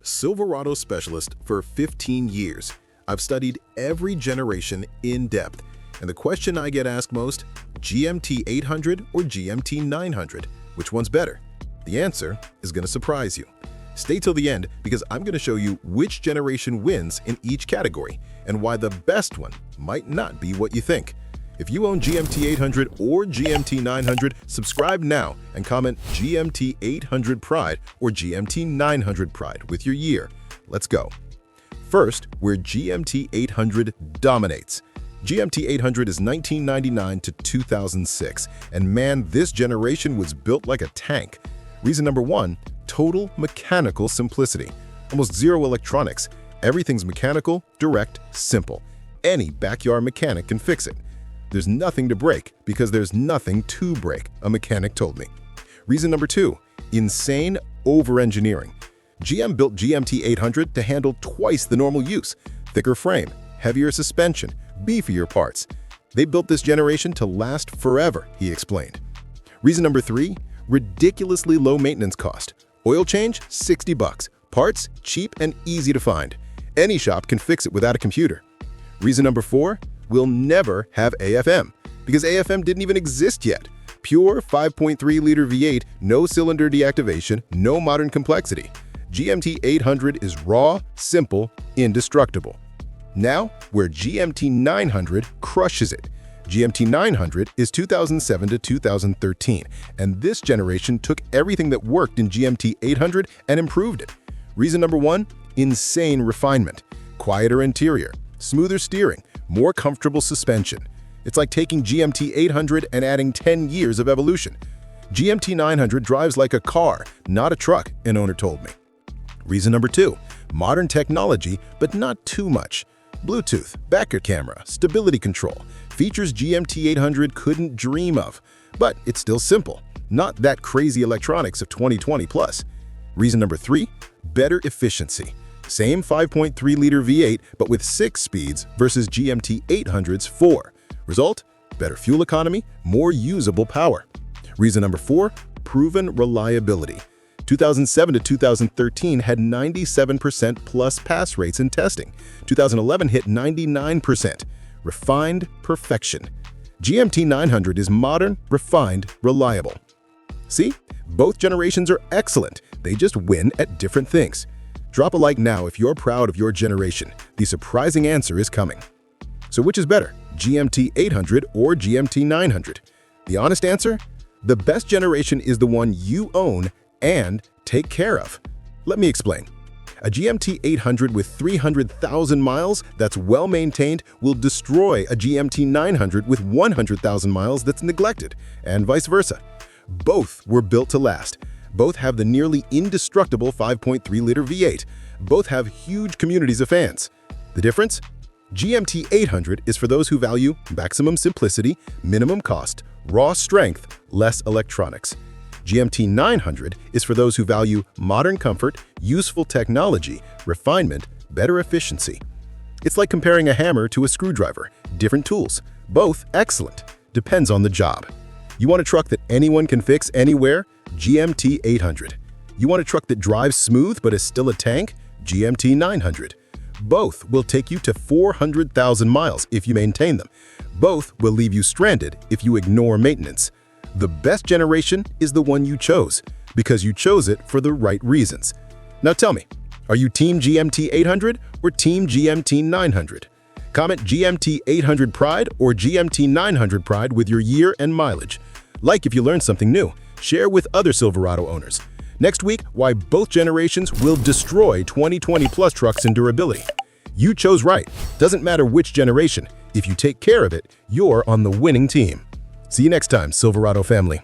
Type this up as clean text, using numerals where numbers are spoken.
Silverado specialist for 15 years. I've studied every generation in depth, and the question I get asked most, GMT800 or GMT900, which one's better? The answer is going to surprise you. Stay till the end because I'm going to show you which generation wins in each category and why the best one might not be what you think. If you own GMT800 or GMT900, subscribe now and comment GMT800 Pride or GMT900 Pride with your year. Let's go. First, where GMT800 dominates. GMT800 is 1999 to 2006, and man, this generation was built like a tank. Reason number one, total mechanical simplicity. Almost zero electronics. Everything's mechanical, direct, simple. Any backyard mechanic can fix it. There's nothing to break because there's nothing to break, a mechanic told me. Reason number two, insane over-engineering. GM built GMT800 to handle twice the normal use. Thicker frame, heavier suspension, beefier parts. They built this generation to last forever, he explained. Reason number three, ridiculously low maintenance cost. Oil change, $60. Parts, cheap and easy to find. Any shop can fix it without a computer. Reason number four, we'll never have AFM, because AFM didn't even exist yet. Pure 5.3-liter V8, no cylinder deactivation, no modern complexity. GMT800 is raw, simple, indestructible. Now, where GMT900 crushes it. GMT900 is 2007 to 2013, and this generation took everything that worked in GMT800 and improved it. Reason number one, insane refinement. Quieter interior, smoother steering, more comfortable suspension. It's like taking GMT800 and adding 10 years of evolution. GMT900 drives like a car, not a truck, an owner told me. Reason number two, modern technology, but not too much. Bluetooth, backup camera, stability control, features GMT800 couldn't dream of. But it's still simple, not that crazy electronics of 2020 plus. Reason number three, better efficiency. Same 5.3-liter V8, but with 6 speeds versus GMT800's 4. Result? Better fuel economy, more usable power. Reason number four, proven reliability. 2007 to 2013 had 97% plus pass rates in testing. 2011 hit 99%. Refined perfection. GMT900 is modern, refined, reliable. See? Both generations are excellent. They just win at different things. Drop a like now if you're proud of your generation. The surprising answer is coming. So which is better, GMT800 or GMT900? The honest answer? The best generation is the one you own and take care of. Let me explain. A GMT800 with 300,000 miles that's well-maintained will destroy a GMT900 with 100,000 miles that's neglected, and vice versa. Both were built to last. Both have the nearly indestructible 5.3-liter V8. Both have huge communities of fans. The difference? GMT800 is for those who value maximum simplicity, minimum cost, raw strength, less electronics. GMT900 is for those who value modern comfort, useful technology, refinement, better efficiency. It's like comparing a hammer to a screwdriver. Different tools. Both excellent. Depends on the job. You want a truck that anyone can fix anywhere? GMT800. You want a truck that drives smooth but is still a tank? GMT900. Both will take you to 400,000 miles if you maintain them. Both will leave you stranded if you ignore maintenance. The best generation is the one you chose, because you chose it for the right reasons. Now tell me, are you Team GMT800 or Team GMT900? Comment GMT800 Pride or GMT900 Pride with your year and mileage. Like if you learned something new. Share with other Silverado owners. Next week, why both generations will destroy 2020 plus trucks in durability. You chose right. Doesn't matter which generation. If you take care of it, you're on the winning team. See you next time, Silverado family.